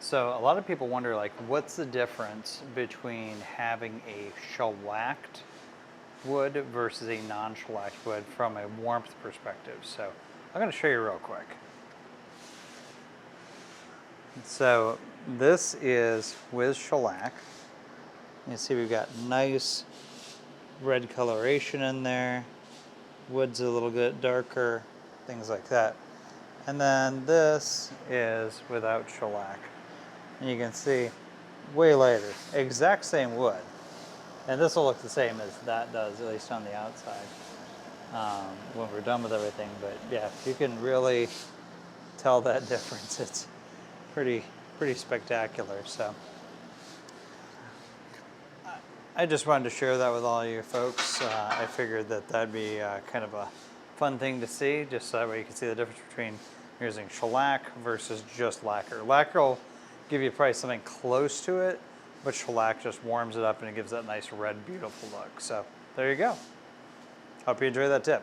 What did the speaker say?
So a lot of people wonder, like, what's the difference between having a shellacked wood versus a non-shellacked wood from a warmth perspective. So I'm going to show you real quick. So this is with shellac. You see we've got nice red coloration in there. Wood's a little bit darker, things like that. And then this is without shellac. And you can see way lighter, exact same wood. And this will look the same as that does, at least on the outside, when we're done with everything. But yeah, you can really tell that difference. It's pretty spectacular. So I just wanted to share that with all you folks. I figured that that'd be kind of a fun thing to see, just so that way you can see the difference between using shellac versus just lacquer. Lacquer will give you probably something close to it, but shellac just warms it up and it gives that nice red, beautiful look. So there you go. Hope you enjoy that tip.